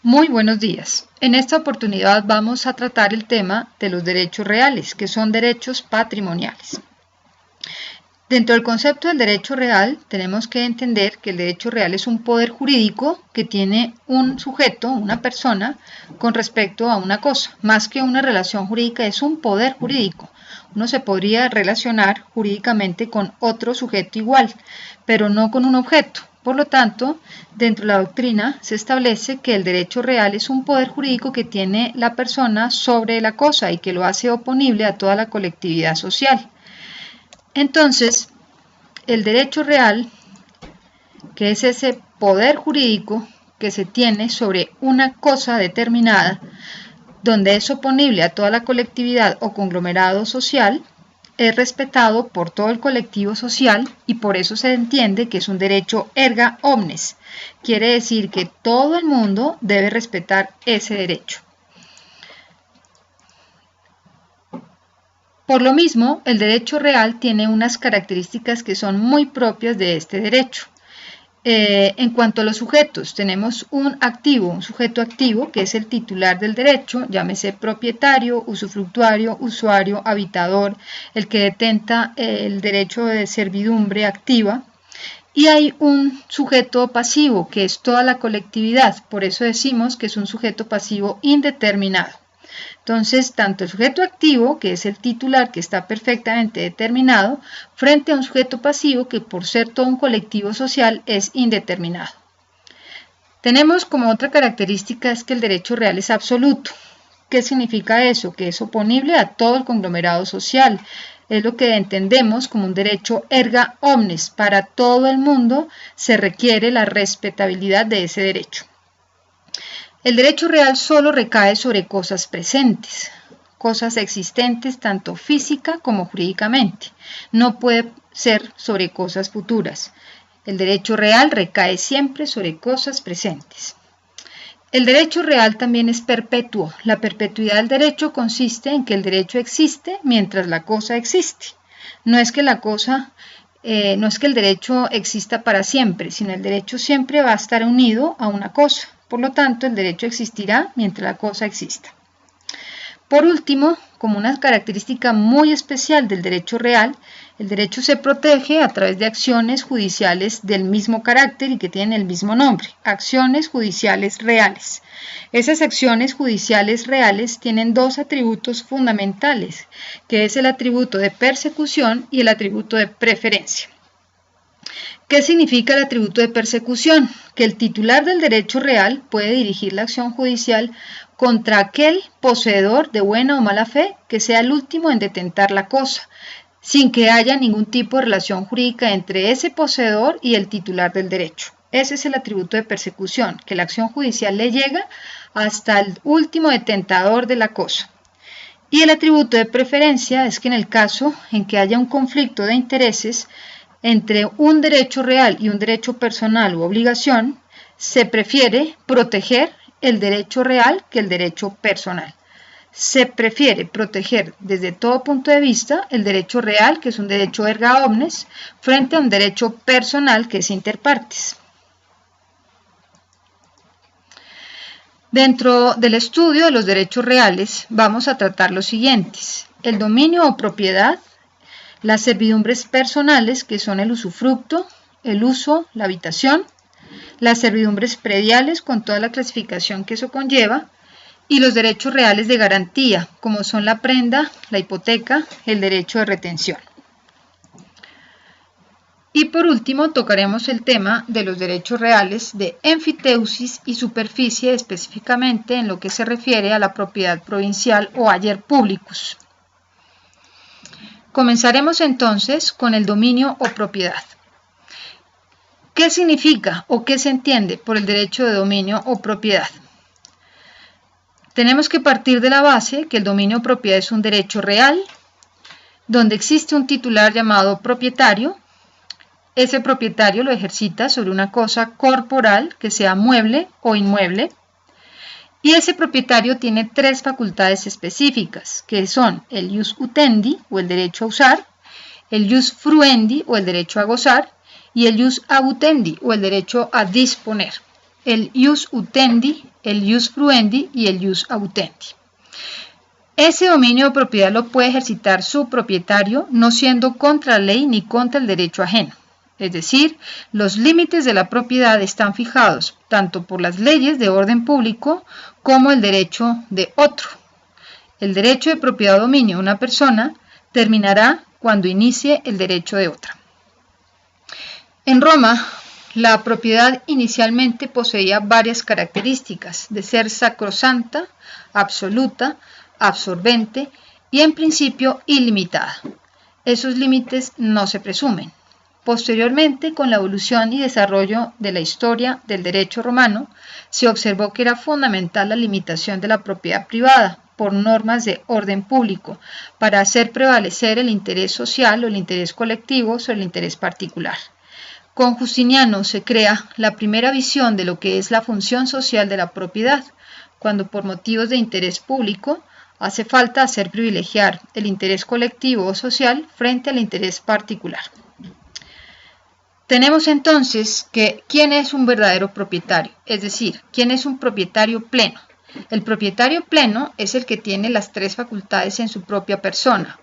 Muy buenos días. En esta oportunidad vamos a tratar el tema de los derechos reales, que son derechos patrimoniales. Dentro del concepto del derecho real, tenemos que entender que el derecho real es un poder jurídico que tiene un sujeto, una persona, con respecto a una cosa. Más que una relación jurídica, es un poder jurídico. Uno se podría relacionar jurídicamente con otro sujeto igual, pero no con un objeto. Por lo tanto, dentro de la doctrina se establece que el derecho real es un poder jurídico que tiene la persona sobre la cosa y que lo hace oponible a toda la colectividad social. Entonces, el derecho real, que es ese poder jurídico que se tiene sobre una cosa determinada, donde es oponible a toda la colectividad o conglomerado social, es respetado por todo el colectivo social y por eso se entiende que es un derecho erga omnes. Quiere decir que todo el mundo debe respetar ese derecho. Por lo mismo, el derecho real tiene unas características que son muy propias de este derecho. En cuanto a los sujetos, tenemos un sujeto activo, que es el titular del derecho, llámese propietario, usufructuario, usuario, habitador, el que detenta el derecho de servidumbre activa. Y hay un sujeto pasivo, que es toda la colectividad, por eso decimos que es un sujeto pasivo indeterminado. Entonces, tanto el sujeto activo, que es el titular, que está perfectamente determinado, frente a un sujeto pasivo, que por ser todo un colectivo social, es indeterminado. Tenemos como otra característica es que el derecho real es absoluto. ¿Qué significa eso? Que es oponible a todo el conglomerado social. Es lo que entendemos como un derecho erga omnes. Para todo el mundo se requiere la respetabilidad de ese derecho. El derecho real solo recae sobre cosas presentes, cosas existentes tanto física como jurídicamente. No puede ser sobre cosas futuras. El derecho real recae siempre sobre cosas presentes. El derecho real también es perpetuo. La perpetuidad del derecho consiste en que el derecho existe mientras la cosa existe. No es que el derecho exista para siempre, sino el derecho siempre va a estar unido a una cosa. Por lo tanto, el derecho existirá mientras la cosa exista. Por último, como una característica muy especial del derecho real, el derecho se protege a través de acciones judiciales del mismo carácter y que tienen el mismo nombre, acciones judiciales reales. Esas acciones judiciales reales tienen dos atributos fundamentales, que es el atributo de persecución y el atributo de preferencia. ¿Qué significa el atributo de persecución? Que el titular del derecho real puede dirigir la acción judicial contra aquel poseedor de buena o mala fe que sea el último en detentar la cosa, sin que haya ningún tipo de relación jurídica entre ese poseedor y el titular del derecho. Ese es el atributo de persecución, que la acción judicial le llega hasta el último detentador de la cosa. Y el atributo de preferencia es que en el caso en que haya un conflicto de intereses entre un derecho real y un derecho personal u obligación, se prefiere proteger el derecho real que el derecho personal. Se prefiere proteger desde todo punto de vista el derecho real, que es un derecho erga omnes, frente a un derecho personal, que es inter partes. Dentro del estudio de los derechos reales vamos a tratar los siguientes: el dominio o propiedad, las servidumbres personales, que son el usufructo, el uso, la habitación, las servidumbres prediales con toda la clasificación que eso conlleva, y los derechos reales de garantía, como son la prenda, la hipoteca, el derecho de retención. Y por último tocaremos el tema de los derechos reales de enfiteusis y superficie, específicamente en lo que se refiere a la propiedad provincial o ager publicus. Comenzaremos entonces con el dominio o propiedad. ¿Qué significa o qué se entiende por el derecho de dominio o propiedad? Tenemos que partir de la base que el dominio o propiedad es un derecho real, donde existe un titular llamado propietario. Ese propietario lo ejercita sobre una cosa corporal que sea mueble o inmueble. Y ese propietario tiene tres facultades específicas, que son el ius utendi, o el derecho a usar, el ius fruendi, o el derecho a gozar, y el ius abutendi, o el derecho a disponer. el ius utendi, el ius fruendi y el ius abutendi. Ese dominio de propiedad lo puede ejercitar su propietario no siendo contra la ley ni contra el derecho ajeno. Es decir, los límites de la propiedad están fijados tanto por las leyes de orden público como el derecho de otro. El derecho de propiedad o dominio de una persona terminará cuando inicie el derecho de otra. En Roma, la propiedad inicialmente poseía varias características de ser sacrosanta, absoluta, absorbente y en principio ilimitada. Esos límites no se presumen. Posteriormente, con la evolución y desarrollo de la historia del derecho romano, se observó que era fundamental la limitación de la propiedad privada por normas de orden público para hacer prevalecer el interés social o el interés colectivo sobre el interés particular. Con Justiniano se crea la primera visión de lo que es la función social de la propiedad, cuando por motivos de interés público hace falta hacer privilegiar el interés colectivo o social frente al interés particular. Tenemos entonces que ¿quién es un verdadero propietario? Es decir, ¿quién es un propietario pleno? El propietario pleno es el que tiene las tres facultades en su propia persona: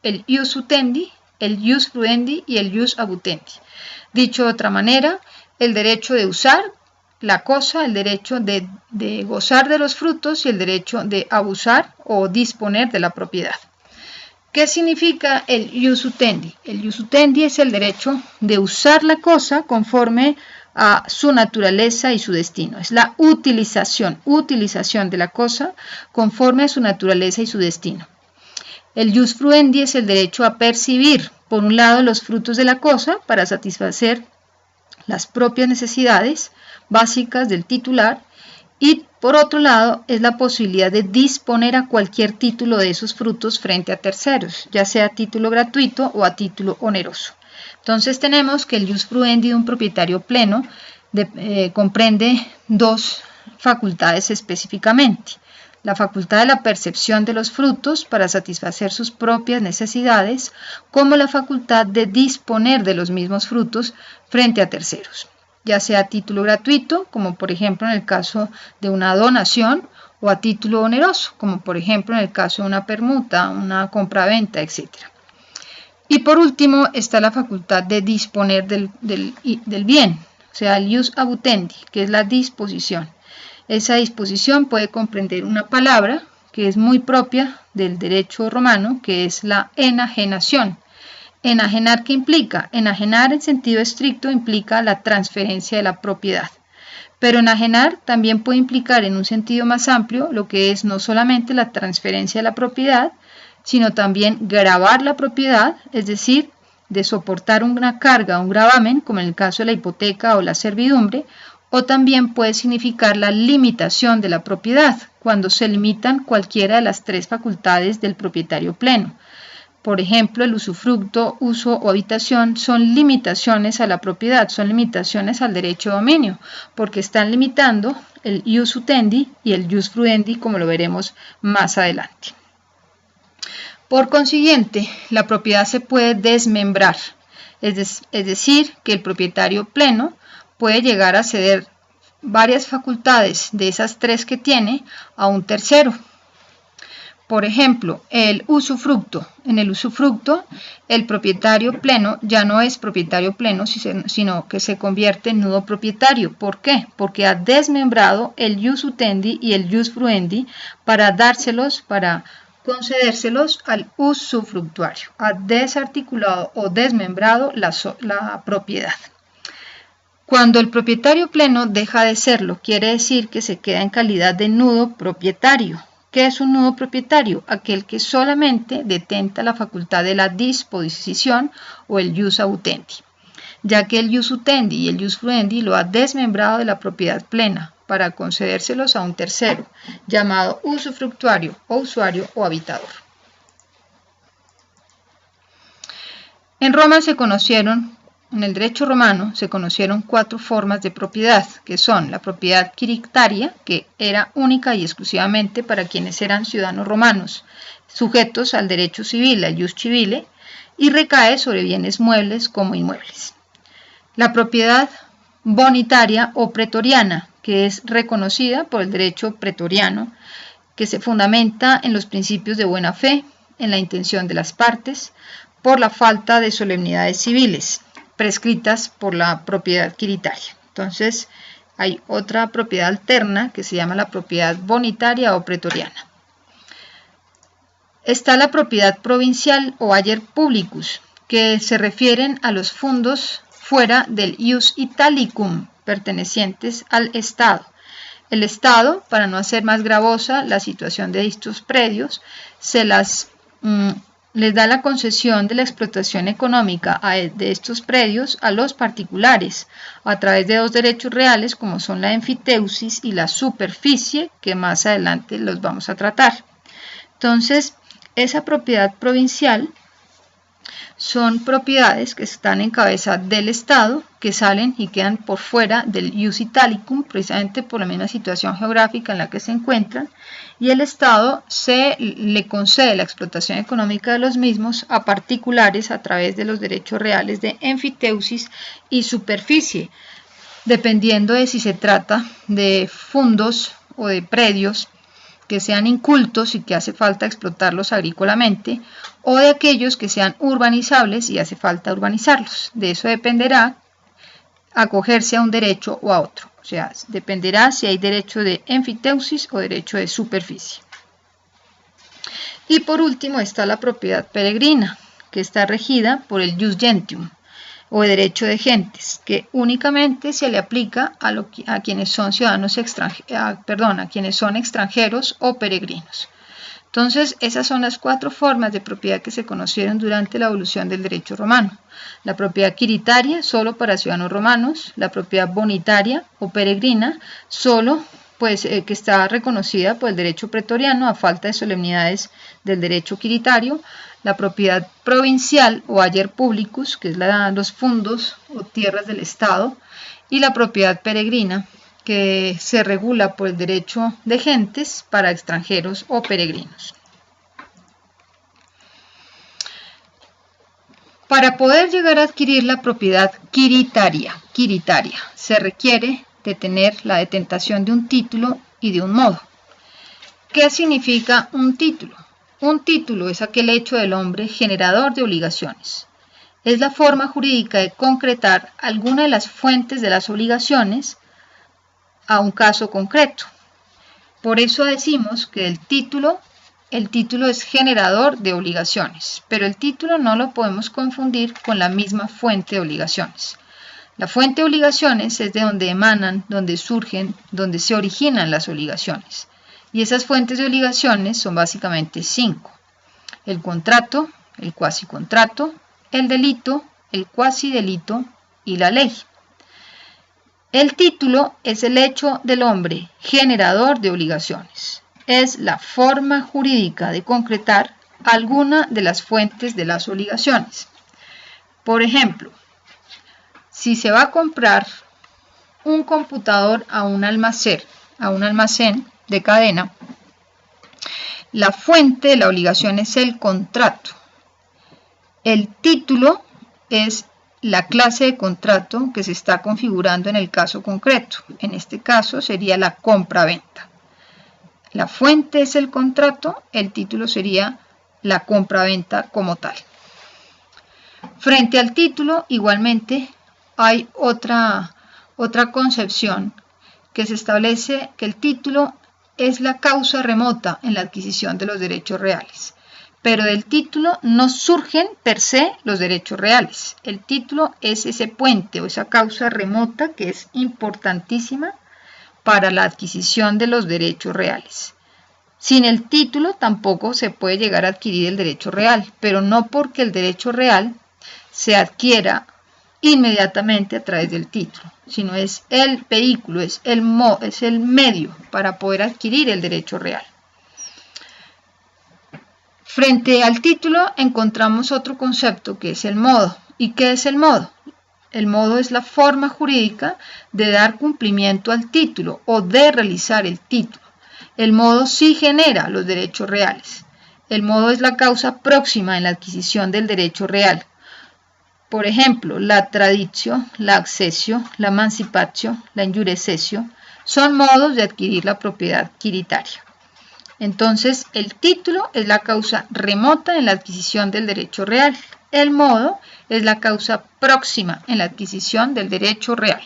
el ius utendi, el ius fruendi y el ius abutendi. Dicho de otra manera, el derecho de usar la cosa, el derecho de gozar de los frutos y el derecho de abusar o disponer de la propiedad. ¿Qué significa el ius utendi? El ius utendi es el derecho de usar la cosa conforme a su naturaleza y su destino. Es la utilización de la cosa conforme a su naturaleza y su destino. El ius fruendi es el derecho a percibir, por un lado, los frutos de la cosa para satisfacer las propias necesidades básicas del titular, y por otro lado es la posibilidad de disponer a cualquier título de esos frutos frente a terceros, ya sea a título gratuito o a título oneroso. Entonces tenemos que el ius fruendi de un propietario pleno comprende dos facultades específicamente: la facultad de la percepción de los frutos para satisfacer sus propias necesidades, como la facultad de disponer de los mismos frutos frente a terceros, ya sea a título gratuito, como por ejemplo en el caso de una donación, o a título oneroso, como por ejemplo en el caso de una permuta, una compraventa, etc. Y por último está la facultad de disponer del bien, o sea, el ius abutendi, que es la disposición. Esa disposición puede comprender una palabra que es muy propia del derecho romano, que es la enajenación. ¿Enajenar qué implica? Enajenar en sentido estricto implica la transferencia de la propiedad. Pero enajenar también puede implicar en un sentido más amplio lo que es no solamente la transferencia de la propiedad, sino también gravar la propiedad, es decir, de soportar una carga, un gravamen, como en el caso de la hipoteca o la servidumbre, o también puede significar la limitación de la propiedad, cuando se limitan cualquiera de las tres facultades del propietario pleno. Por ejemplo, el usufructo, uso o habitación son limitaciones a la propiedad, son limitaciones al derecho de dominio, porque están limitando el ius utendi y el ius fruendi, como lo veremos más adelante. Por consiguiente, la propiedad se puede desmembrar, es decir, que el propietario pleno puede llegar a ceder varias facultades de esas tres que tiene a un tercero. Por ejemplo, el usufructo. En el usufructo, el propietario pleno ya no es propietario pleno, sino que se convierte en nudo propietario. ¿Por qué? Porque ha desmembrado el ius utendi y el ius fruendi para concedérselos al usufructuario. Ha desarticulado o desmembrado la propiedad. Cuando el propietario pleno deja de serlo, quiere decir que se queda en calidad de nudo propietario. ¿Qué es un nudo propietario? Aquel que solamente detenta la facultad de la disposición o el ius abutendi, ya que el ius utendi y el ius fruendi lo ha desmembrado de la propiedad plena para concedérselos a un tercero, llamado usufructuario o usuario o habitador. En el derecho romano se conocieron cuatro formas de propiedad, que son la propiedad quirictaria, que era única y exclusivamente para quienes eran ciudadanos romanos, sujetos al derecho civil, al ius civile, y recae sobre bienes muebles como inmuebles. La propiedad bonitaria o pretoriana, que es reconocida por el derecho pretoriano, que se fundamenta en los principios de buena fe, en la intención de las partes, por la falta de solemnidades civiles prescritas por la propiedad quiritaria. Entonces, hay otra propiedad alterna que se llama la propiedad bonitaria o pretoriana. Está la propiedad provincial o ager publicus, que se refieren a los fundos fuera del ius italicum, pertenecientes al Estado. El Estado, para no hacer más gravosa la situación de estos predios, les da la concesión de la explotación económica de estos predios a los particulares a través de dos derechos reales como son la enfiteusis y la superficie, que más adelante los vamos a tratar. Entonces, esa propiedad provincial son propiedades que están en cabeza del Estado, que salen y quedan por fuera del ius italicum, precisamente por la misma situación geográfica en la que se encuentran, y el Estado le concede la explotación económica de los mismos a particulares a través de los derechos reales de enfiteusis y superficie, dependiendo de si se trata de fundos o de predios que sean incultos y que hace falta explotarlos agrícolamente, o de aquellos que sean urbanizables y hace falta urbanizarlos. De eso dependerá acogerse a un derecho o a otro. O sea, dependerá si hay derecho de enfiteusis o derecho de superficie. Y por último está la propiedad peregrina, que está regida por el ius gentium, o derecho de gentes, que únicamente se le aplica a quienes son ciudadanos a quienes son extranjeros o peregrinos. Entonces, esas son las cuatro formas de propiedad que se conocieron durante la evolución del derecho romano. La propiedad quiritaria, solo para ciudadanos romanos; la propiedad bonitaria o peregrina, solo que está reconocida por el derecho pretoriano a falta de solemnidades del derecho quiritario; la propiedad provincial o ager publicus, que es los fundos o tierras del Estado; y la propiedad peregrina, que se regula por el derecho de gentes para extranjeros o peregrinos. Para poder llegar a adquirir la propiedad quiritaria, se requiere de tener la detentación de un título y de un modo. ¿Qué significa un título? Un título es aquel hecho del hombre generador de obligaciones. Es la forma jurídica de concretar alguna de las fuentes de las obligaciones a un caso concreto. Por eso decimos que el título es generador de obligaciones, pero el título no lo podemos confundir con la misma fuente de obligaciones. La fuente de obligaciones es de donde emanan, donde surgen, donde se originan las obligaciones. Y esas fuentes de obligaciones son básicamente 5. El contrato, el cuasicontrato, el delito, el cuasidelito y la ley. El título es el hecho del hombre generador de obligaciones. Es la forma jurídica de concretar alguna de las fuentes de las obligaciones. Por ejemplo, si se va a comprar un computador a un almacén de cadena, la fuente de la obligación es el contrato. El título es la clase de contrato que se está configurando en el caso concreto. En este caso sería la compra-venta. La fuente es el contrato, el título sería la compra-venta como tal. Frente al título, igualmente, hay otra concepción que se establece que el título es la causa remota en la adquisición de los derechos reales. Pero del título no surgen per se los derechos reales. El título es ese puente o esa causa remota que es importantísima para la adquisición de los derechos reales. Sin el título tampoco se puede llegar a adquirir el derecho real, pero no porque el derecho real se adquiera inmediatamente a través del título, sino es el vehículo, es el medio para poder adquirir el derecho real. Frente al título encontramos otro concepto que es el modo. ¿Y qué es el modo? El modo es la forma jurídica de dar cumplimiento al título o de realizar el título. El modo sí genera los derechos reales. El modo es la causa próxima en la adquisición del derecho real. Por ejemplo, la traditio, la accessio, la mancipatio, la injurecessio son modos de adquirir la propiedad quiritaria. Entonces, el título es la causa remota en la adquisición del derecho real. El modo es la causa próxima en la adquisición del derecho real.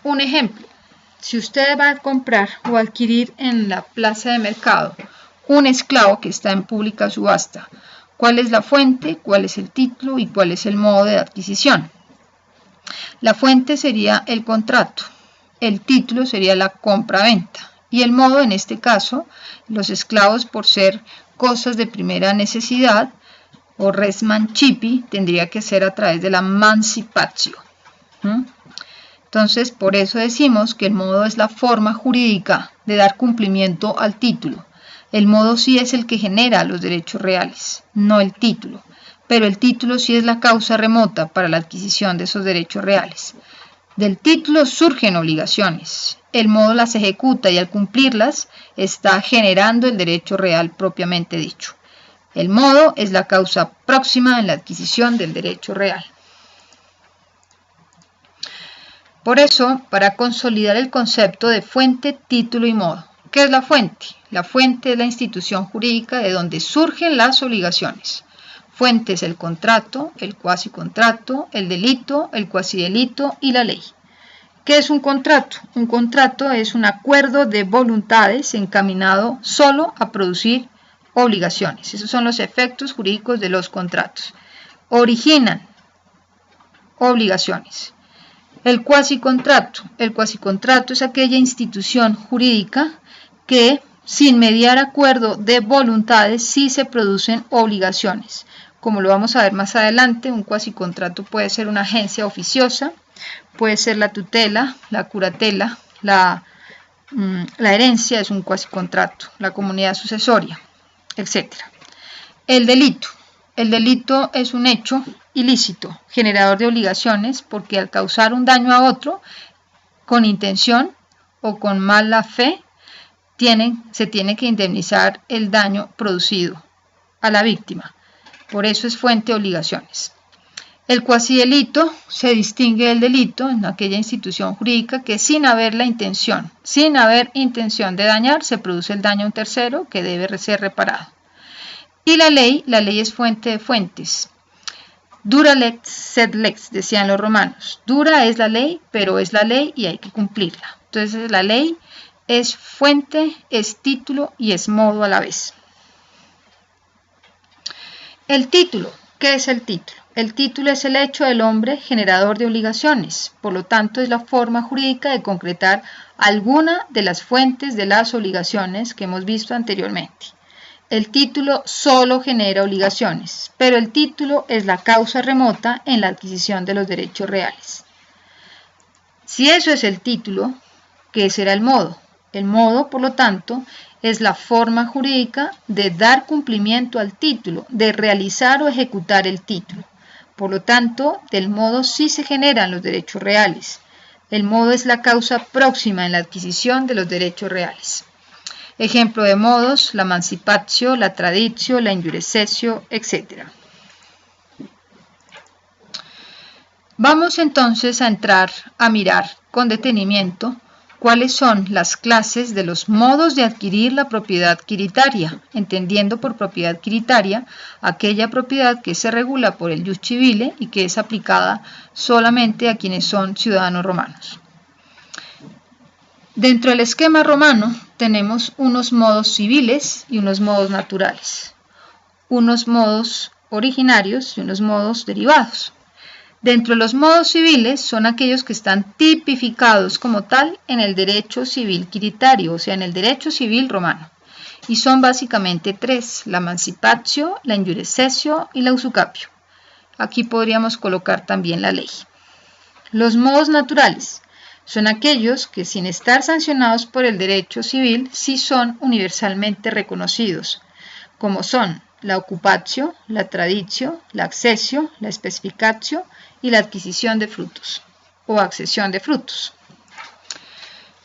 Un ejemplo, si usted va a comprar o adquirir en la plaza de mercado un esclavo que está en pública subasta, ¿cuál es la fuente, cuál es el título y cuál es el modo de adquisición? La fuente sería el contrato, el título sería la compra-venta y el modo, en este caso, los esclavos, por ser cosas de primera necesidad o res mancipi, tendría que ser a través de la mancipatio. Entonces, por eso decimos que el modo es la forma jurídica de dar cumplimiento al título. El modo sí es el que genera los derechos reales, no el título, pero el título sí es la causa remota para la adquisición de esos derechos reales. Del título surgen obligaciones, el modo las ejecuta y al cumplirlas está generando el derecho real propiamente dicho. El modo es la causa próxima en la adquisición del derecho real. Por eso, para consolidar el concepto de fuente, título y modo, ¿qué es la fuente? La fuente es la institución jurídica de donde surgen las obligaciones. Fuente es el contrato, el cuasicontrato, el delito, el cuasidelito y la ley. ¿Qué es un contrato? Un contrato es un acuerdo de voluntades encaminado solo a producir obligaciones. Esos son los efectos jurídicos de los contratos. Originan obligaciones. El cuasicontrato es aquella institución jurídica que, sin mediar acuerdo de voluntades, sí se producen obligaciones. Como lo vamos a ver más adelante, un cuasicontrato puede ser una agencia oficiosa, puede ser la tutela, la curatela, la herencia es un cuasicontrato, la comunidad sucesoria, etc. El delito es un hecho ilícito, generador de obligaciones, porque al causar un daño a otro, con intención o con mala fe, se tiene que indemnizar el daño producido a la víctima. Por eso es fuente de obligaciones. El cuasidelito se distingue del delito en aquella institución jurídica que sin haber intención de dañar, se produce el daño a un tercero que debe ser reparado. Y la ley es fuente de fuentes. Dura lex sed lex, decían los romanos. Dura es la ley, pero es la ley y hay que cumplirla. Entonces la ley es fuente, es título y es modo a la vez. El título. ¿Qué es el título? El título es el hecho del hombre generador de obligaciones. Por lo tanto, es la forma jurídica de concretar alguna de las fuentes de las obligaciones que hemos visto anteriormente. El título solo genera obligaciones, pero el título es la causa remota en la adquisición de los derechos reales. Si eso es el título, ¿qué será el modo? El modo, por lo tanto, es la forma jurídica de dar cumplimiento al título, de realizar o ejecutar el título. Por lo tanto, del modo sí se generan los derechos reales. El modo es la causa próxima en la adquisición de los derechos reales. Ejemplo de modos, la mancipatio, la traditio, la injurecessio, etc. Vamos entonces a entrar a mirar con detenimiento cuáles son las clases de los modos de adquirir la propiedad quiritaria, entendiendo por propiedad quiritaria aquella propiedad que se regula por el ius civile y que es aplicada solamente a quienes son ciudadanos romanos. Dentro del esquema romano tenemos unos modos civiles y unos modos naturales, unos modos originarios y unos modos derivados. Dentro de los modos civiles son aquellos que están tipificados como tal en el derecho civil quiritario, o sea, en el derecho civil romano. Y son básicamente tres: la mancipatio, la injurecessio y la usucapio. Aquí podríamos colocar también la ley. Los modos naturales son aquellos que, sin estar sancionados por el derecho civil, sí son universalmente reconocidos, como son la occupatio, la traditio, la accessio, la specificatio y la adquisición de frutos o accesión de frutos.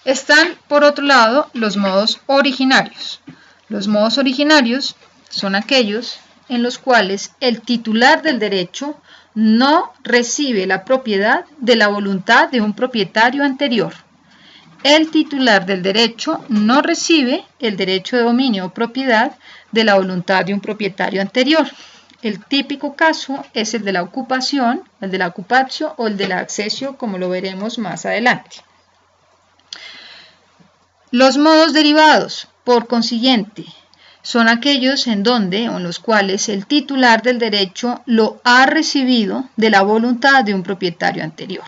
Están, por otro lado, los modos originarios. Los modos originarios son aquellos en los cuales el titular del derecho no recibe la propiedad de la voluntad de un propietario anterior. El titular del derecho no recibe el derecho de dominio o propiedad de la voluntad de un propietario anterior. El típico caso es el de la ocupación, el de la occupatio o el de la accessio, como lo veremos más adelante. Los modos derivados, por consiguiente, son aquellos en donde o en los cuales el titular del derecho lo ha recibido de la voluntad de un propietario anterior.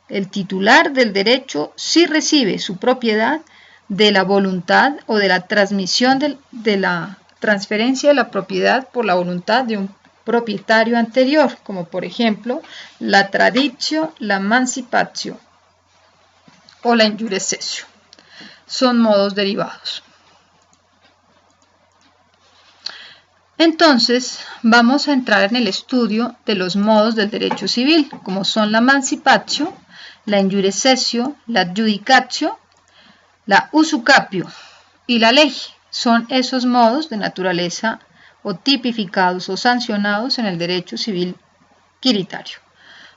El titular del derecho sí recibe su propiedad de la voluntad o de la transmisión de la transferencia de la propiedad por la voluntad de un propietario anterior, como por ejemplo la traditio, la mancipatio o la injuria cessio. Son modos derivados. Entonces, vamos a entrar en el estudio de los modos del derecho civil, como son la mancipatio, la injuria cessio, la adjudicatio, la usucapio y la ley. Son esos modos de naturaleza o tipificados o sancionados en el derecho civil quiritario.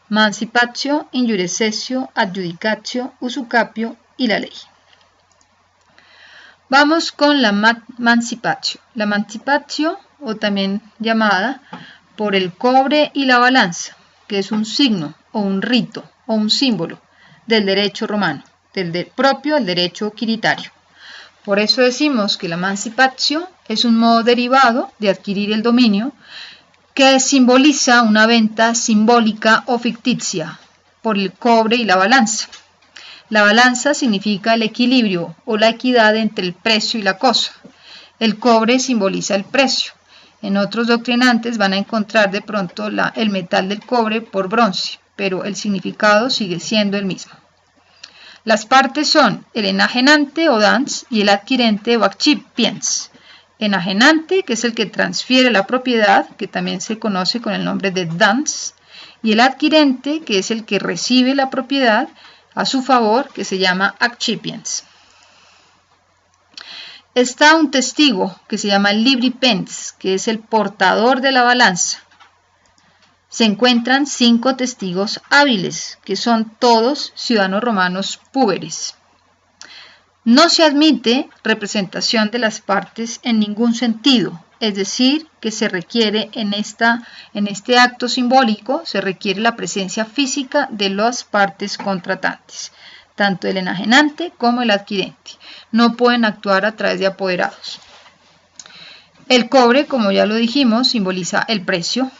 Mancipatio, injuria cessio, adjudicatio, usucapio y la ley. Vamos con la mancipatio. La mancipatio, o también llamada por el cobre y la balanza, que es un signo o un rito o un símbolo del derecho romano, propio del derecho quiritario. Por eso decimos que la mancipatio es un modo derivado de adquirir el dominio que simboliza una venta simbólica o ficticia por el cobre y la balanza. La balanza significa el equilibrio o la equidad entre el precio y la cosa. El cobre simboliza el precio. En otros doctrinantes van a encontrar de pronto el metal del cobre por bronce, pero el significado sigue siendo el mismo. Las partes son el enajenante o dans y el adquirente o accipiens. Enajenante, que es el que transfiere la propiedad, que también se conoce con el nombre de dans, y el adquirente, que es el que recibe la propiedad a su favor, que se llama accipiens. Está un testigo que se llama libripens, que es el portador de la balanza. Se encuentran 5 testigos hábiles, que son todos ciudadanos romanos púberes. No se admite representación de las partes en ningún sentido, es decir, que se requiere en este acto simbólico, se requiere la presencia física de las partes contratantes, tanto el enajenante como el adquirente. No pueden actuar a través de apoderados. El cobre, como ya lo dijimos, simboliza el precio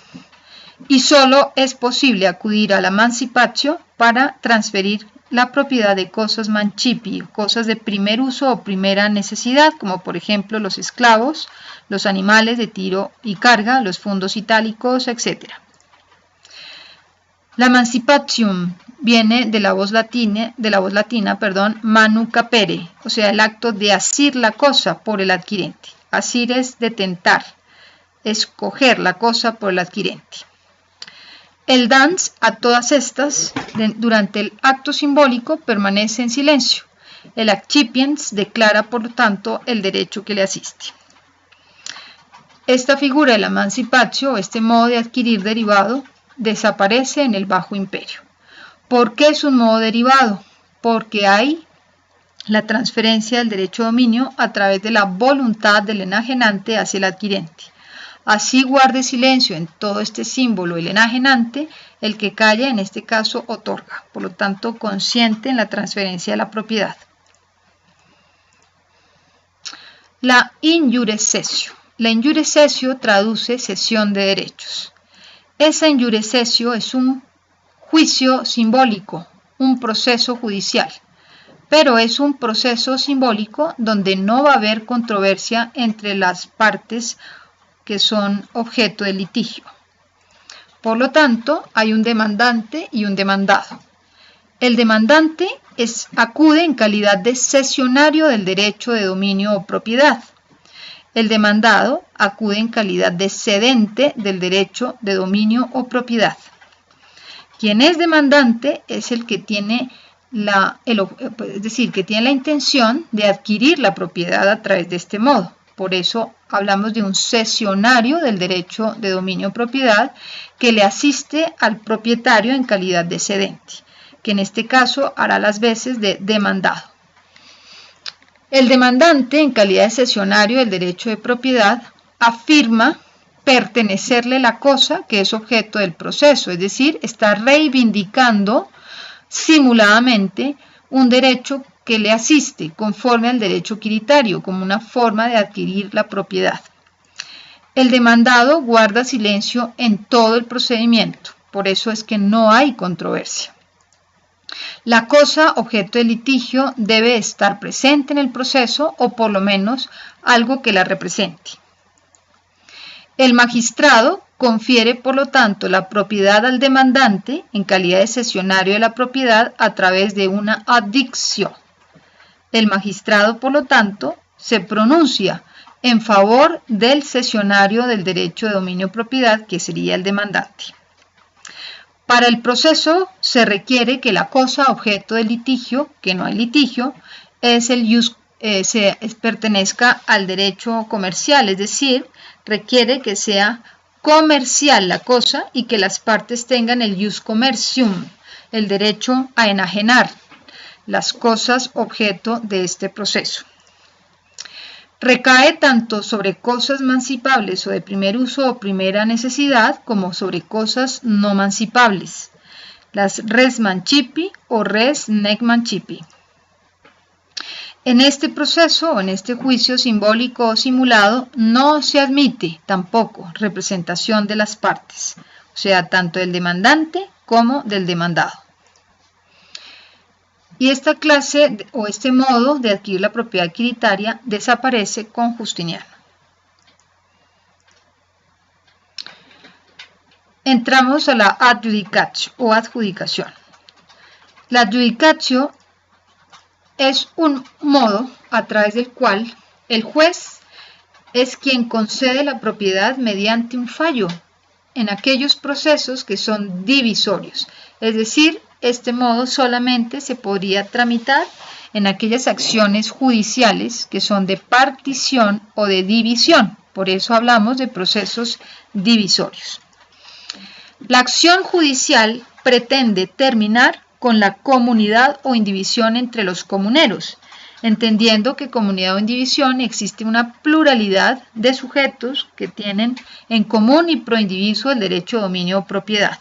y solo es posible acudir a la mancipatio para transferir la propiedad de cosas mancipi, cosas de primer uso o primera necesidad, como por ejemplo los esclavos, los animales de tiro y carga, los fondos itálicos, etc. La mancipatium viene de la voz latina, manu capere, o sea, el acto de asir la cosa por el adquirente. Asir es de tentar, escoger la cosa por el adquirente. El dans, a todas estas, durante el acto simbólico, permanece en silencio. El accipiens declara, por lo tanto, el derecho que le asiste. Esta figura de la mancipatio, este modo de adquirir derivado, desaparece en el Bajo Imperio. ¿Por qué es un modo derivado? Porque hay la transferencia del derecho de dominio a través de la voluntad del enajenante hacia el adquirente. Así guarde silencio en todo este símbolo el enajenante, el que calla en este caso otorga, por lo tanto consiente en la transferencia de la propiedad. La injuria cessio. La injuria cessio traduce cesión de derechos. Esa injuria cessio es un juicio simbólico, un proceso judicial, pero es un proceso simbólico donde no va a haber controversia entre las partes que son objeto de litigio. Por lo tanto, hay un demandante y un demandado. El demandante acude en calidad de cesionario del derecho de dominio o propiedad. El demandado acude en calidad de cedente del derecho de dominio o propiedad. Quien es demandante es el que tiene la intención de adquirir la propiedad a través de este modo. por eso hablamos de un cesionario del derecho de dominio propiedad que le asiste al propietario en calidad de cedente, que en este caso hará las veces de demandado. El demandante, en calidad de cesionario del derecho de propiedad, afirma pertenecerle la cosa que es objeto del proceso, es decir, está reivindicando simuladamente un derecho que le asiste conforme al derecho quiritario como una forma de adquirir la propiedad. El demandado guarda silencio en todo el procedimiento, por eso es que no hay controversia. La cosa objeto de litigio debe estar presente en el proceso o por lo menos algo que la represente. El magistrado confiere, por lo tanto, la propiedad al demandante en calidad de cesionario de la propiedad a través de una adicción. El magistrado, por lo tanto, se pronuncia en favor del cesionario del derecho de dominio propiedad, que sería el demandante. Para el proceso se requiere que la cosa objeto de litigio, que no hay litigio, pertenezca al derecho comercial, es decir, requiere que sea comercial la cosa y que las partes tengan el ius commercium, el derecho a enajenar las cosas objeto de este proceso. Recae tanto sobre cosas mancipables o de primer uso o primera necesidad como sobre cosas no mancipables, las res mancipi o res nec mancipi. En este proceso o en este juicio simbólico o simulado no se admite tampoco representación de las partes, o sea, tanto del demandante como del demandado. Y esta clase o este modo de adquirir la propiedad adquiritaria desaparece con Justiniano. Entramos a la adjudicatio o adjudicación. La adjudicatio es un modo a través del cual el juez es quien concede la propiedad mediante un fallo en aquellos procesos que son divisorios, es decir, este modo solamente se podría tramitar en aquellas acciones judiciales que son de partición o de división. Por eso hablamos de procesos divisorios. La acción judicial pretende terminar con la comunidad o indivisión entre los comuneros, entendiendo que comunidad o indivisión existe una pluralidad de sujetos que tienen en común y pro indiviso el derecho de dominio o propiedad.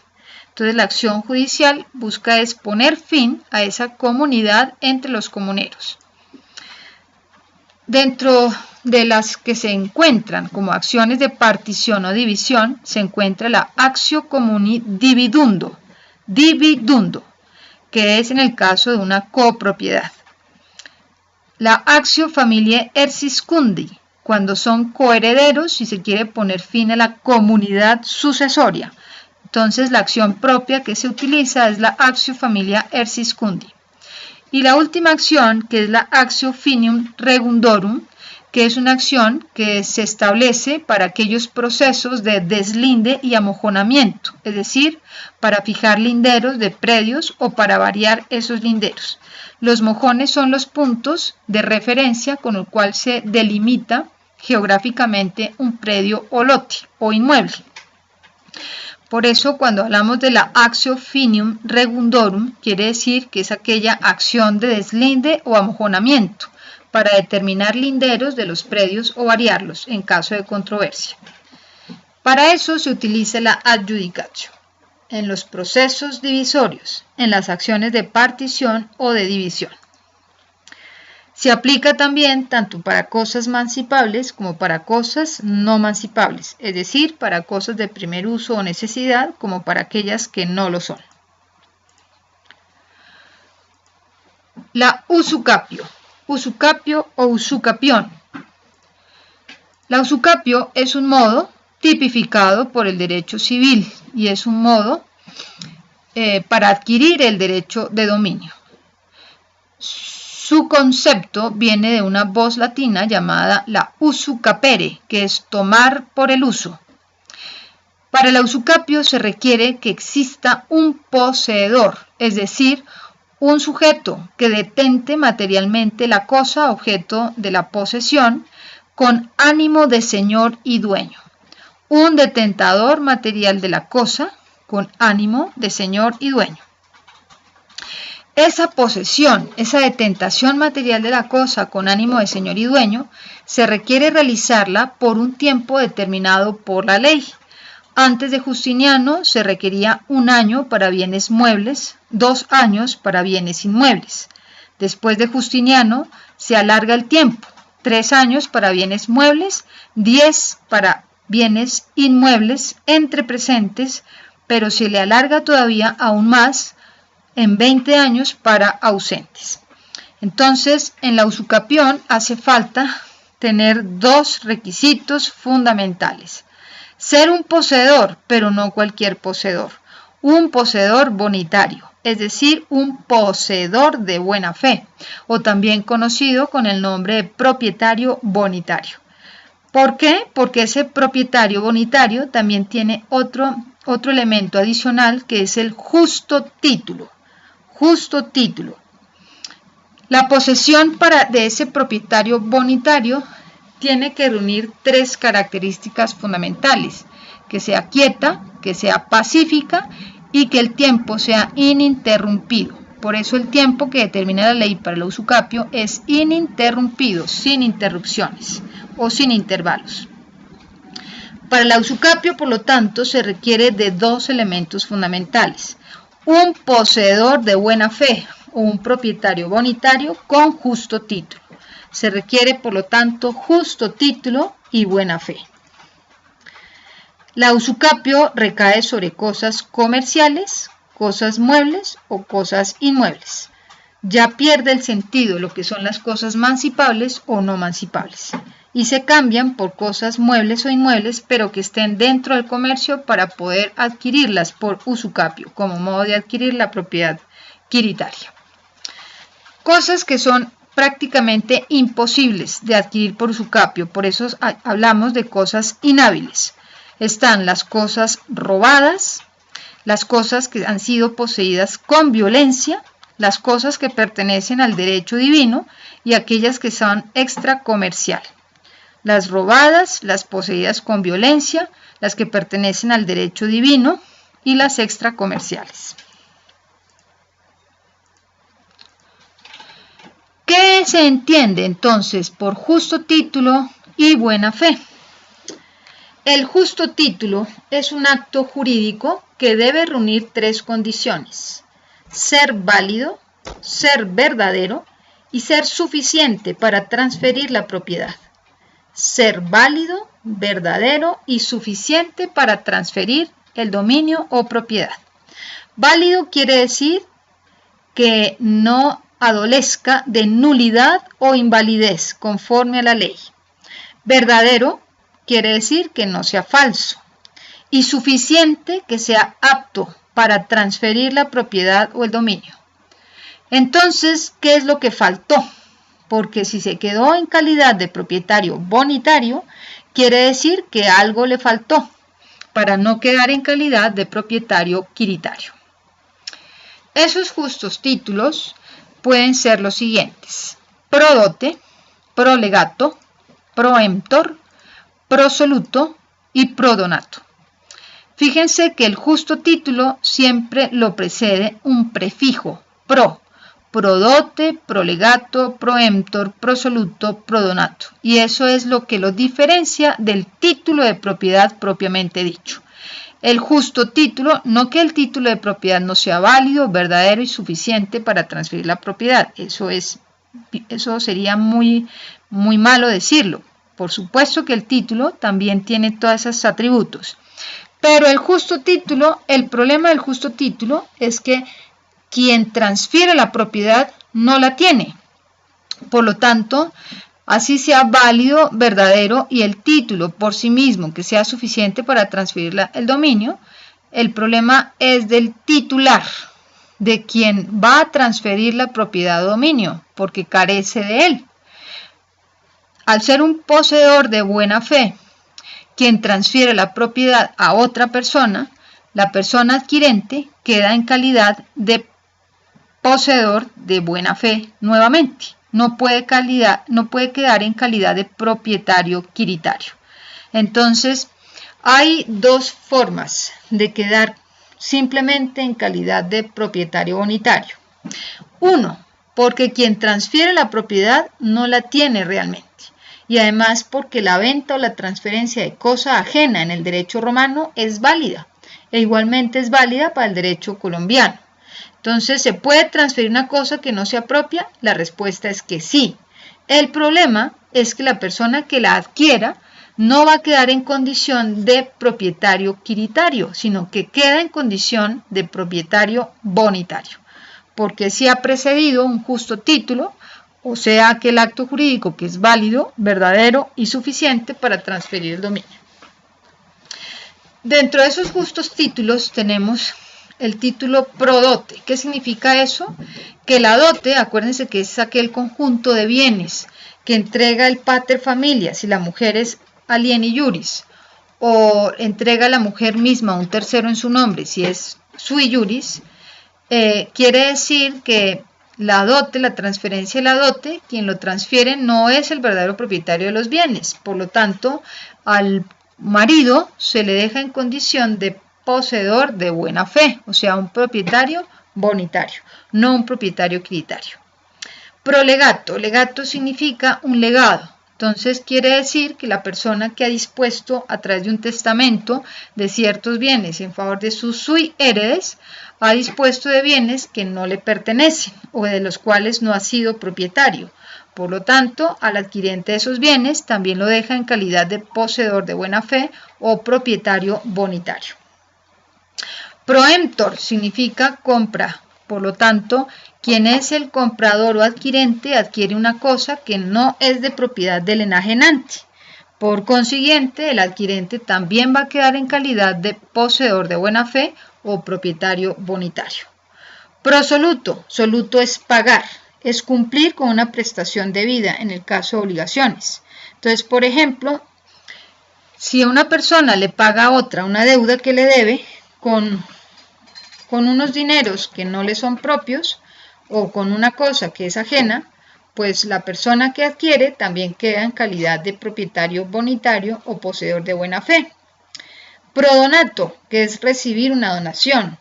Entonces la acción judicial busca es poner fin a esa comunidad entre los comuneros. Dentro de las que se encuentran como acciones de partición o división, se encuentra la actio comuni dividundo, que es en el caso de una copropiedad. La actio familiae erciscundi, cuando son coherederos y se quiere poner fin a la comunidad sucesoria. Entonces la acción propia que se utiliza es la actio familiae erciscundi. Y la última acción, que es la actio finium regundorum, que es una acción que se establece para aquellos procesos de deslinde y amojonamiento, es decir, para fijar linderos de predios o para variar esos linderos. Los mojones son los puntos de referencia con el cual se delimita geográficamente un predio o lote o inmueble. Por eso, cuando hablamos de la actio finium regundorum, quiere decir que es aquella acción de deslinde o amojonamiento para determinar linderos de los predios o variarlos en caso de controversia. Para eso se utiliza la adjudicatio en los procesos divisorios, en las acciones de partición o de división. Se aplica también tanto para cosas mancipables como para cosas no mancipables, es decir, para cosas de primer uso o necesidad como para aquellas que no lo son. La usucapio o usucapión. La usucapio es un modo tipificado por el derecho civil y es un modo para adquirir el derecho de dominio. Su concepto viene de una voz latina llamada la usucapere, que es tomar por el uso. Para el usucapio se requiere que exista un poseedor, es decir, un sujeto que detente materialmente la cosa objeto de la posesión, con ánimo de señor y dueño. Un detentador material de la cosa con ánimo de señor y dueño. Esa posesión, esa detentación material de la cosa con ánimo de señor y dueño, se requiere realizarla por un tiempo determinado por la ley. Antes de Justiniano se requería 1 año para bienes muebles, 2 años para bienes inmuebles. Después de Justiniano se alarga el tiempo, 3 años para bienes muebles, 10 para bienes inmuebles entre presentes, pero se le alarga todavía aún más en 20 años para ausentes. Entonces, en la usucapión hace falta tener 2 requisitos fundamentales. Ser un poseedor, pero no cualquier poseedor. Un poseedor bonitario, es decir, un poseedor de buena fe, o también conocido con el nombre de propietario bonitario. ¿Por qué? Porque ese propietario bonitario también tiene otro elemento adicional que es el justo título. Justo título. La posesión de ese propietario bonitario tiene que reunir 3 características fundamentales: que sea quieta, que sea pacífica y que el tiempo sea ininterrumpido. Por eso el tiempo que determina la ley para el usucapio es ininterrumpido, sin interrupciones o sin intervalos. Para el usucapio, por lo tanto, se requiere de 2 elementos fundamentales: un poseedor de buena fe o un propietario bonitario con justo título. Se requiere, por lo tanto, justo título y buena fe. La usucapio recae sobre cosas comerciales, cosas muebles o cosas inmuebles. Ya pierde el sentido lo que son las cosas mancipables o no mancipables y se cambian por cosas muebles o inmuebles, pero que estén dentro del comercio para poder adquirirlas por usucapio, como modo de adquirir la propiedad quiritaria. Cosas que son prácticamente imposibles de adquirir por usucapio, por eso hablamos de cosas inhábiles. Están las cosas robadas, las cosas que han sido poseídas con violencia, las cosas que pertenecen al derecho divino y aquellas que son extracomercial. Las robadas, las poseídas con violencia, las que pertenecen al derecho divino y las extracomerciales. ¿Qué se entiende entonces por justo título y buena fe? El justo título es un acto jurídico que debe reunir 3 condiciones: ser válido, ser verdadero y ser suficiente para transferir la propiedad. Ser válido, verdadero y suficiente para transferir el dominio o propiedad. Válido quiere decir que no adolezca de nulidad o invalidez conforme a la ley. Verdadero quiere decir que no sea falso. Y suficiente, que sea apto para transferir la propiedad o el dominio. Entonces, ¿qué es lo que faltó? Porque si se quedó en calidad de propietario bonitario, quiere decir que algo le faltó para no quedar en calidad de propietario quiritario. Esos justos títulos pueden ser los siguientes: prodote, prolegato, proemptor, prosoluto y prodonato. Fíjense que el justo título siempre lo precede un prefijo, pro. Prodote, prolegato, proemptor, prosoluto, prodonato. Y eso es lo que lo diferencia del título de propiedad propiamente dicho. El justo título, no que el título de propiedad no sea válido, verdadero y suficiente para transferir la propiedad. Eso sería muy malo decirlo. Por supuesto que el título también tiene todos esos atributos. Pero el justo título, el problema del justo título es que quien transfiere la propiedad no la tiene. Por lo tanto, así sea válido, verdadero y el título por sí mismo que sea suficiente para transferir el dominio, el problema es del titular, de quien va a transferir la propiedad o dominio, porque carece de él. Al ser un poseedor de buena fe, quien transfiere la propiedad a otra persona, la persona adquirente queda en calidad de poseedor de buena fe nuevamente. no puede quedar en calidad de propietario quiritario. Entonces, hay dos formas de quedar simplemente en calidad de propietario bonitario. Uno, porque quien transfiere la propiedad no la tiene realmente. Y además porque la venta o la transferencia de cosa ajena en el derecho romano es válida. E igualmente es válida para el derecho colombiano. Entonces, ¿se puede transferir una cosa que no sea propia? La respuesta es que sí. El problema es que la persona que la adquiera no va a quedar en condición de propietario quiritario, sino que queda en condición de propietario bonitario, porque si ha precedido un justo título, o sea, aquel acto jurídico que es válido, verdadero y suficiente para transferir el dominio. Dentro de esos justos títulos tenemos el título pro dote. ¿Qué significa eso? Que la dote, acuérdense que es aquel conjunto de bienes que entrega el pater familias si la mujer es alieni juris, o entrega a la mujer misma a un tercero en su nombre si es sui juris. Quiere decir que la dote, la transferencia de la dote, quien lo transfiere no es el verdadero propietario de los bienes. Por lo tanto, al marido se le deja en condición de poseedor de buena fe, o sea, un propietario bonitario, no un propietario quiritario. Prolegato. Legato significa un legado. Entonces quiere decir que la persona que ha dispuesto a través de un testamento de ciertos bienes en favor de sus sui heredes, ha dispuesto de bienes que no le pertenecen o de los cuales no ha sido propietario. Por lo tanto, al adquirente de esos bienes también lo deja en calidad de poseedor de buena fe o propietario bonitario. Proemptor significa compra. Por lo tanto, quien es el comprador o adquirente adquiere una cosa que no es de propiedad del enajenante. Por consiguiente, el adquirente también va a quedar en calidad de poseedor de buena fe o propietario bonitario. Prosoluto. Soluto es pagar, es cumplir con una prestación debida en el caso de obligaciones. Entonces, por ejemplo, si a una persona le paga a otra una deuda que le debe con unos dineros que no le son propios o con una cosa que es ajena, pues la persona que adquiere también queda en calidad de propietario bonitario o poseedor de buena fe. Prodonato, que es recibir una donación.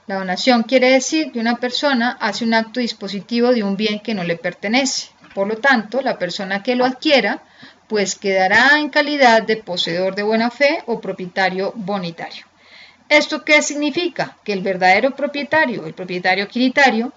La donación quiere decir que una persona hace un acto dispositivo de un bien que no le pertenece. Por lo tanto, la persona que lo adquiera, pues quedará en calidad de poseedor de buena fe o propietario bonitario. ¿Esto qué significa? Que el verdadero propietario, el propietario quiritario,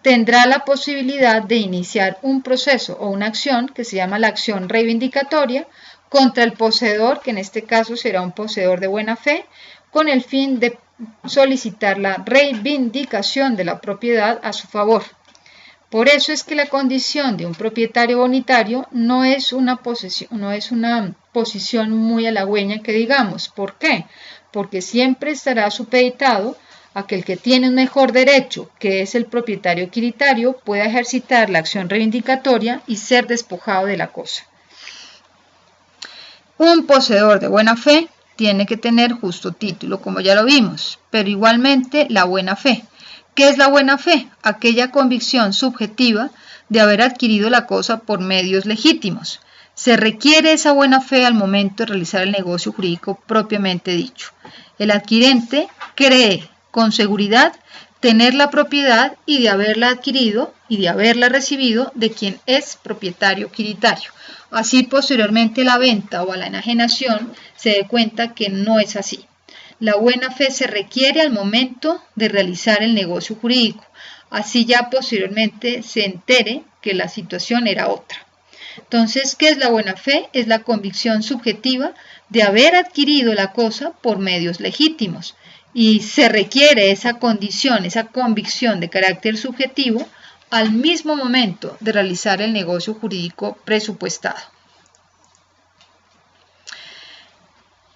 tendrá la posibilidad de iniciar un proceso o una acción que se llama la acción reivindicatoria contra el poseedor, que en este caso será un poseedor de buena fe, con el fin de solicitar la reivindicación de la propiedad a su favor. Por eso es que la condición de un propietario bonitario no es una posición muy halagüeña que digamos. ¿Por qué? Porque siempre estará supeditado a que el que tiene un mejor derecho, que es el propietario quiritario, pueda ejercitar la acción reivindicatoria y ser despojado de la cosa. Un poseedor de buena fe tiene que tener justo título, como ya lo vimos, pero igualmente la buena fe. ¿Qué es la buena fe? Aquella convicción subjetiva de haber adquirido la cosa por medios legítimos. Se requiere esa buena fe al momento de realizar el negocio jurídico propiamente dicho. El adquirente cree con seguridad tener la propiedad y de haberla adquirido y de haberla recibido de quien es propietario quiritario. Así posteriormente a la venta o a la enajenación se dé cuenta que no es así. La buena fe se requiere al momento de realizar el negocio jurídico. Así ya posteriormente se entere que la situación era otra. Entonces, ¿qué es la buena fe? Es la convicción subjetiva de haber adquirido la cosa por medios legítimos. Y se requiere esa condición, esa convicción de carácter subjetivo al mismo momento de realizar el negocio jurídico presupuestado.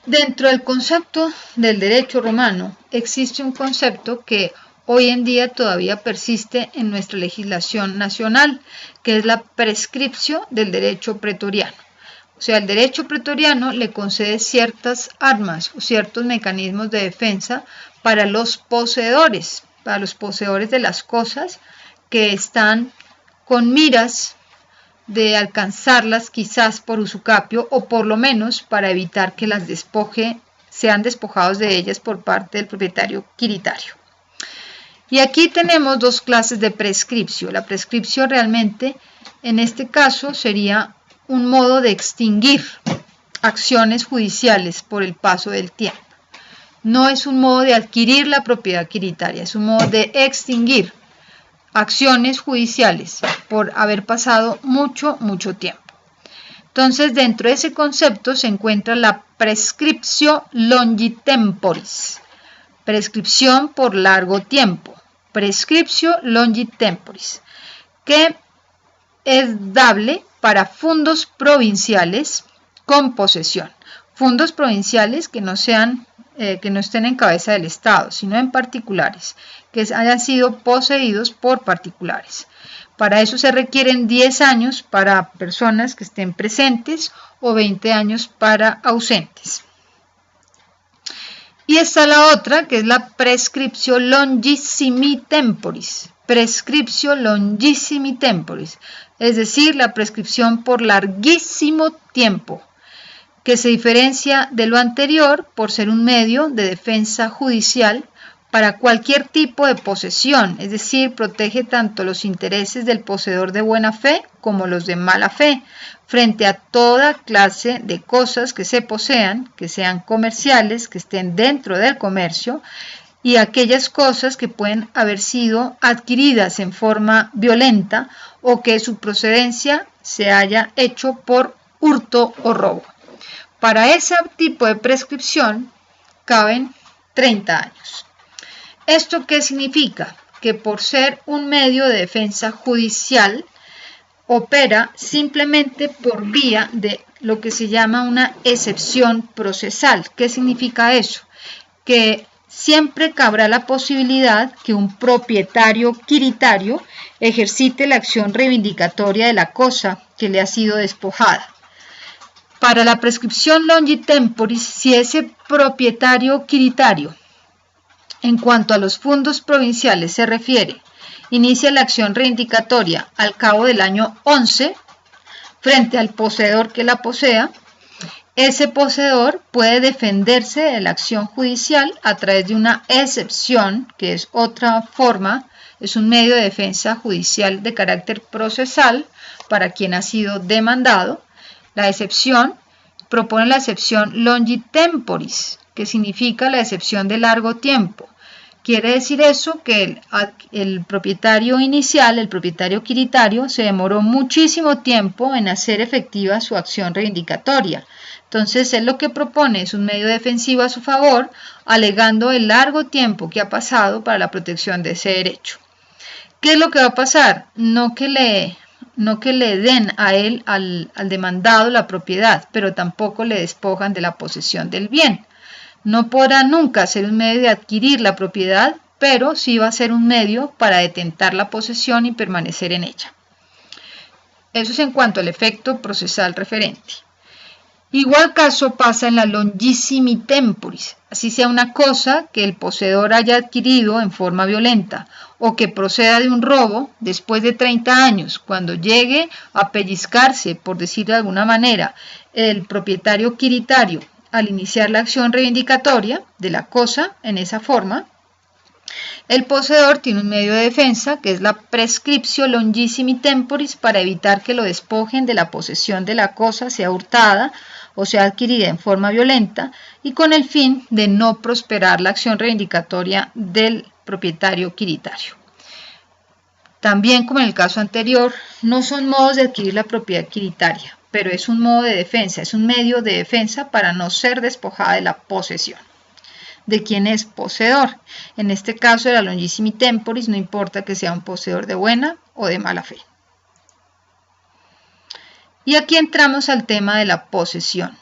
Dentro del concepto del derecho romano existe un concepto que hoy en día todavía persiste en nuestra legislación nacional, que es la prescripción del derecho pretoriano. O sea, el derecho pretoriano le concede ciertas armas o ciertos mecanismos de defensa para los poseedores de las cosas que están con miras de alcanzarlas quizás por usucapio o por lo menos para evitar que las sean despojados de ellas por parte del propietario quiritario. Y aquí tenemos dos clases de prescripción. La prescripción realmente en este caso sería un modo de extinguir acciones judiciales por el paso del tiempo. No es un modo de adquirir la propiedad quiritaria, es un modo de extinguir acciones judiciales por haber pasado mucho tiempo. Entonces, dentro de ese concepto se encuentra la prescriptio longi temporis, prescripción por largo tiempo, prescriptio longi temporis, que es dable para fundos provinciales con posesión. Fundos provinciales que no estén en cabeza del Estado, sino en particulares, que hayan sido poseídos por particulares. Para eso se requieren 10 años para personas que estén presentes o 20 años para ausentes. Y está la otra, que es la prescriptio longissimi temporis. Prescriptio longissimi temporis, es decir, la prescripción por larguísimo tiempo, que se diferencia de lo anterior por ser un medio de defensa judicial para cualquier tipo de posesión, es decir, protege tanto los intereses del poseedor de buena fe como los de mala fe, frente a toda clase de cosas que se posean, que sean comerciales, que estén dentro del comercio, y aquellas cosas que pueden haber sido adquiridas en forma violenta o que su procedencia se haya hecho por hurto o robo. Para ese tipo de prescripción caben 30 años. ¿Esto qué significa? Que por ser un medio de defensa judicial, opera simplemente por vía de lo que se llama una excepción procesal. ¿Qué significa eso? Que siempre cabrá la posibilidad que un propietario quiritario ejercite la acción reivindicatoria de la cosa que le ha sido despojada. Para la prescripción longi temporis, si ese propietario quiritario, en cuanto a los fundos provinciales se refiere, inicia la acción reivindicatoria al cabo del año 11 frente al poseedor que la posea, ese poseedor puede defenderse de la acción judicial a través de una excepción, que es otra forma, es un medio de defensa judicial de carácter procesal para quien ha sido demandado. La excepción propone la excepción longi temporis, que significa la excepción de largo tiempo. Quiere decir eso que el propietario inicial, el propietario quiritario, se demoró muchísimo tiempo en hacer efectiva su acción reivindicatoria. Entonces, él lo que propone es un medio defensivo a su favor, alegando el largo tiempo que ha pasado para la protección de ese derecho. ¿Qué es lo que va a pasar? No que le den a él, al demandado, la propiedad, pero tampoco le despojan de la posesión del bien. No podrá nunca ser un medio de adquirir la propiedad, pero sí va a ser un medio para detentar la posesión y permanecer en ella. Eso es en cuanto al efecto procesal referente. Igual caso pasa en la longissimi temporis, así sea una cosa que el poseedor haya adquirido en forma violenta o que proceda de un robo después de 30 años, cuando llegue a pellizcarse, por decirlo de alguna manera, el propietario quiritario al iniciar la acción reivindicatoria de la cosa en esa forma, el poseedor tiene un medio de defensa que es la prescriptio longissimi temporis para evitar que lo despojen de la posesión de la cosa, sea hurtada o sea adquirida en forma violenta, y con el fin de no prosperar la acción reivindicatoria del propietario quiritario. También, como en el caso anterior, no son modos de adquirir la propiedad quiritaria, pero es un modo de defensa, es un medio de defensa para no ser despojada de la posesión de quien es poseedor. En este caso de la longissimi temporis, no importa que sea un poseedor de buena o de mala fe. Y aquí entramos al tema de la posesión.